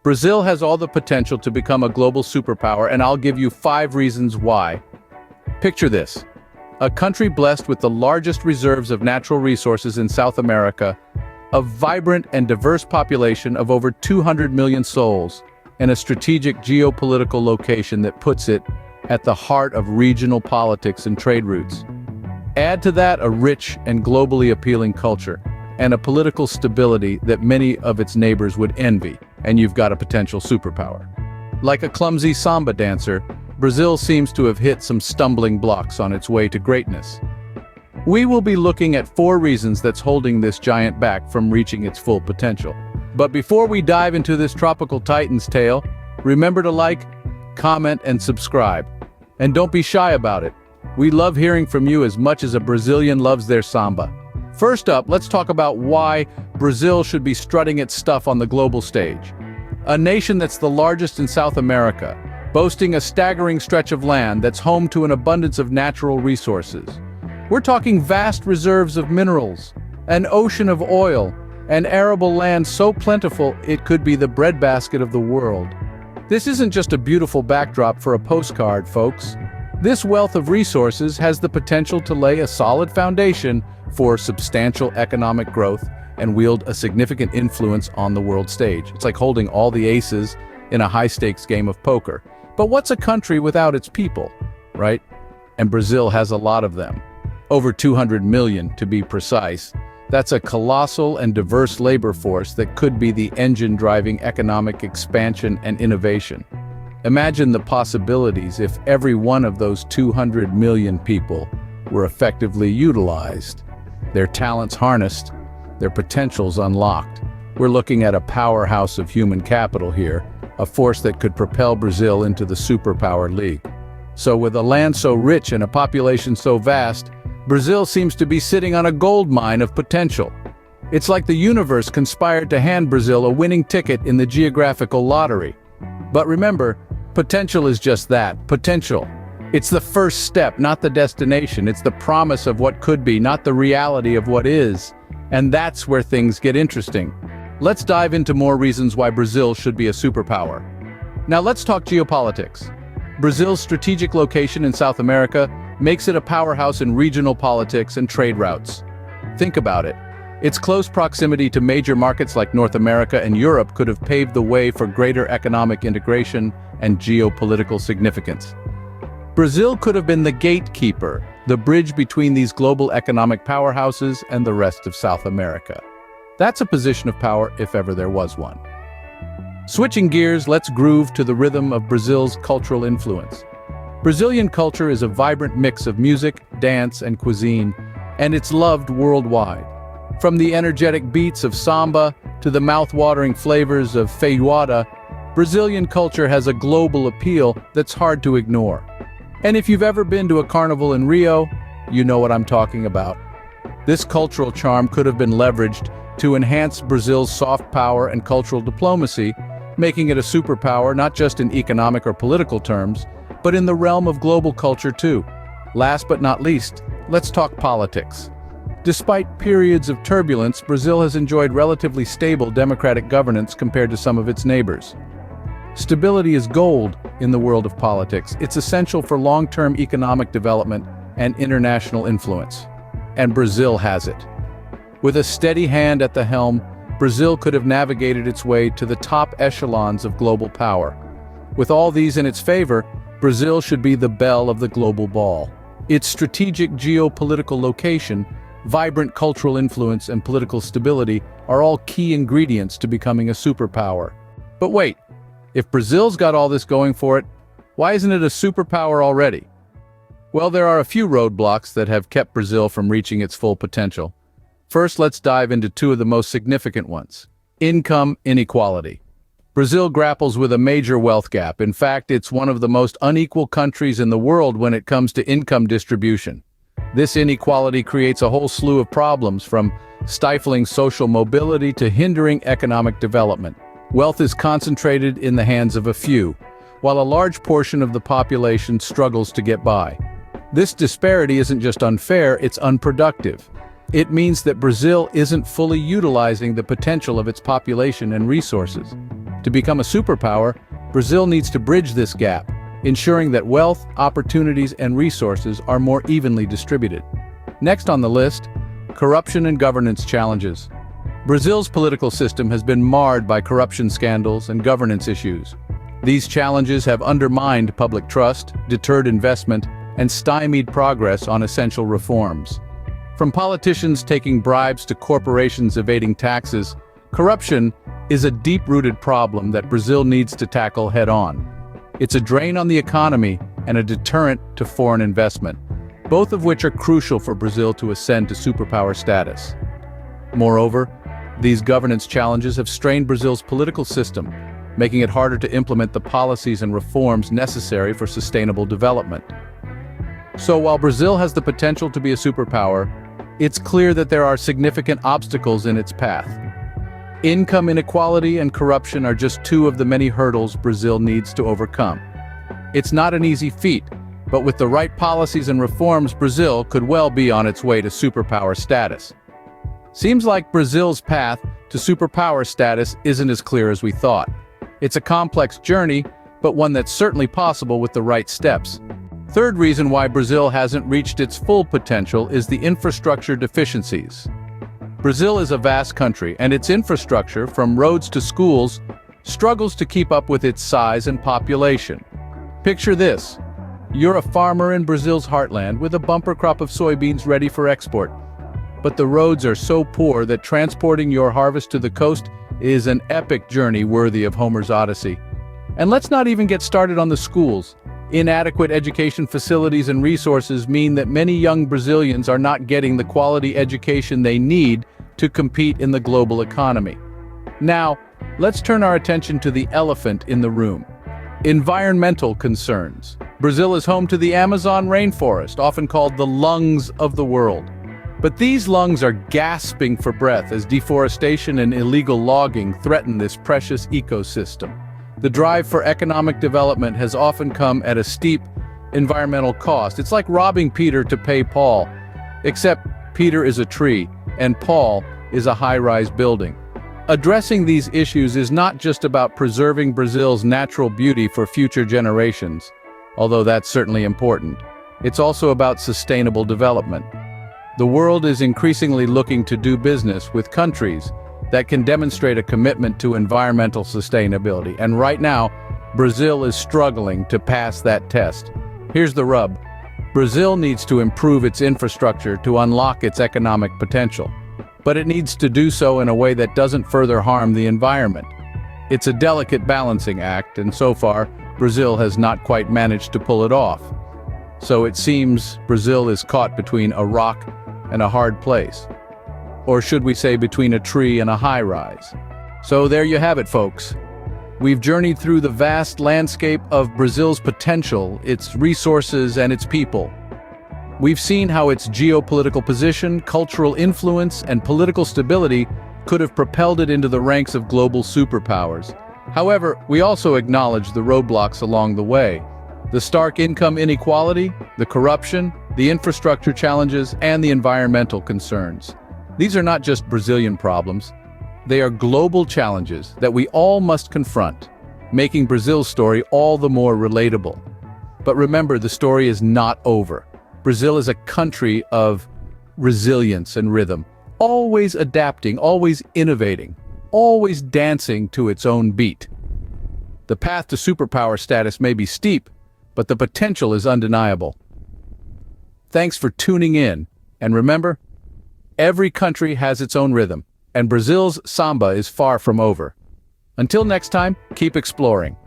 Brazil has all the potential to become a global superpower, and I'll give you 5 reasons why. Picture this: a country blessed with the largest reserves of natural resources in South America, a vibrant and diverse population of over 200 million souls, and a strategic geopolitical location that puts it at the heart of regional politics and trade routes. Add to that a rich and globally appealing culture, and a political stability that many of its neighbors would envy, and you've got a potential superpower. Like a clumsy samba dancer, Brazil seems to have hit some stumbling blocks on its way to greatness. We will be looking at 4 reasons that's holding this giant back from reaching its full potential. But before we dive into this tropical titan's tale, remember to like, comment, and subscribe. And don't be shy about it. We love hearing from you as much as a Brazilian loves their samba. First up, let's talk about why Brazil should be strutting its stuff on the global stage. A nation that's the largest in South America, boasting a staggering stretch of land that's home to an abundance of natural resources. We're talking vast reserves of minerals, an ocean of oil, and arable land so plentiful it could be the breadbasket of the world. This isn't just a beautiful backdrop for a postcard, folks. This wealth of resources has the potential to lay a solid foundation for substantial economic growth and wield a significant influence on the world stage. It's like holding all the aces in a high-stakes game of poker. But what's a country without its people, right? And Brazil has a lot of them. Over 200 million, to be precise. That's a colossal and diverse labor force that could be the engine driving economic expansion and innovation. Imagine the possibilities if every one of those 200 million people were effectively utilized, their talents harnessed, their potentials unlocked. We're looking at a powerhouse of human capital here, a force that could propel Brazil into the superpower league. So with a land so rich and a population so vast, Brazil seems to be sitting on a gold mine of potential. It's like the universe conspired to hand Brazil a winning ticket in the geographical lottery. But remember, potential is just that, potential. It's the first step, not the destination. It's the promise of what could be, not the reality of what is. And that's where things get interesting. Let's dive into more reasons why Brazil should be a superpower. Now let's talk geopolitics. Brazil's strategic location in South America makes it a powerhouse in regional politics and trade routes. Think about it. Its close proximity to major markets like North America and Europe could have paved the way for greater economic integration and geopolitical significance. Brazil could have been the gatekeeper, the bridge between these global economic powerhouses and the rest of South America. That's a position of power if ever there was one. Switching gears, let's groove to the rhythm of Brazil's cultural influence. Brazilian culture is a vibrant mix of music, dance, and cuisine, and it's loved worldwide. From the energetic beats of samba to the mouth-watering flavors of feijoada, Brazilian culture has a global appeal that's hard to ignore. And if you've ever been to a carnival in Rio, you know what I'm talking about. This cultural charm could have been leveraged to enhance Brazil's soft power and cultural diplomacy, making it a superpower not just in economic or political terms, but in the realm of global culture too. Last but not least, let's talk politics. Despite periods of turbulence, Brazil has enjoyed relatively stable democratic governance compared to some of its neighbors. Stability is gold in the world of politics. It's essential for long-term economic development and international influence. And Brazil has it. With a steady hand at the helm, Brazil could have navigated its way to the top echelons of global power. With all these in its favor, Brazil should be the belle of the global ball. Its strategic geopolitical location, vibrant cultural influence, and political stability are all key ingredients to becoming a superpower. But wait, if Brazil's got all this going for it, why isn't it a superpower already? Well, there are a few roadblocks that have kept Brazil from reaching its full potential. First, let's dive into 2 of the most significant ones. Income inequality. Brazil grapples with a major wealth gap. In fact, it's one of the most unequal countries in the world when it comes to income distribution. This inequality creates a whole slew of problems, from stifling social mobility to hindering economic development. Wealth is concentrated in the hands of a few, while a large portion of the population struggles to get by. This disparity isn't just unfair, it's unproductive. It means that Brazil isn't fully utilizing the potential of its population and resources. To become a superpower, Brazil needs to bridge this gap, ensuring that wealth, opportunities, and resources are more evenly distributed. Next on the list, corruption and governance challenges. Brazil's political system has been marred by corruption scandals and governance issues. These challenges have undermined public trust, deterred investment, and stymied progress on essential reforms. From politicians taking bribes to corporations evading taxes, corruption is a deep-rooted problem that Brazil needs to tackle head-on. It's a drain on the economy and a deterrent to foreign investment, both of which are crucial for Brazil to ascend to superpower status. Moreover, these governance challenges have strained Brazil's political system, making it harder to implement the policies and reforms necessary for sustainable development. So while Brazil has the potential to be a superpower, it's clear that there are significant obstacles in its path. Income inequality and corruption are just two of the many hurdles Brazil needs to overcome. It's not an easy feat, but with the right policies and reforms, Brazil could well be on its way to superpower status. Seems like Brazil's path to superpower status isn't as clear as we thought. It's a complex journey, but one that's certainly possible with the right steps. Third reason why Brazil hasn't reached its full potential is the infrastructure deficiencies. Brazil is a vast country, and its infrastructure, from roads to schools, struggles to keep up with its size and population. Picture this. You're a farmer in Brazil's heartland with a bumper crop of soybeans ready for export. But the roads are so poor that transporting your harvest to the coast is an epic journey worthy of Homer's Odyssey. And let's not even get started on the schools. Inadequate education facilities and resources mean that many young Brazilians are not getting the quality education they need to compete in the global economy. Now, let's turn our attention to the elephant in the room. Environmental concerns. Brazil is home to the Amazon rainforest, often called the lungs of the world. But these lungs are gasping for breath as deforestation and illegal logging threaten this precious ecosystem. The drive for economic development has often come at a steep environmental cost. It's like robbing Peter to pay Paul, except Peter is a tree and Paul is a high-rise building. Addressing these issues is not just about preserving Brazil's natural beauty for future generations, although that's certainly important. It's also about sustainable development. The world is increasingly looking to do business with countries that can demonstrate a commitment to environmental sustainability, and right now, Brazil is struggling to pass that test. Here's the rub. Brazil needs to improve its infrastructure to unlock its economic potential, but it needs to do so in a way that doesn't further harm the environment. It's a delicate balancing act, and so far, Brazil has not quite managed to pull it off. So it seems Brazil is caught between a rock and a hard place. Or should we say between a tree and a high-rise? So there you have it, folks. We've journeyed through the vast landscape of Brazil's potential, its resources, and its people. We've seen how its geopolitical position, cultural influence, and political stability could have propelled it into the ranks of global superpowers. However, we also acknowledge the roadblocks along the way. The stark income inequality, the corruption, the infrastructure challenges, and the environmental concerns. These are not just Brazilian problems. They are global challenges that we all must confront, making Brazil's story all the more relatable. But remember, the story is not over. Brazil is a country of resilience and rhythm, always adapting, always innovating, always dancing to its own beat. The path to superpower status may be steep, but the potential is undeniable. Thanks for tuning in, and remember, every country has its own rhythm, and Brazil's samba is far from over. Until next time, keep exploring.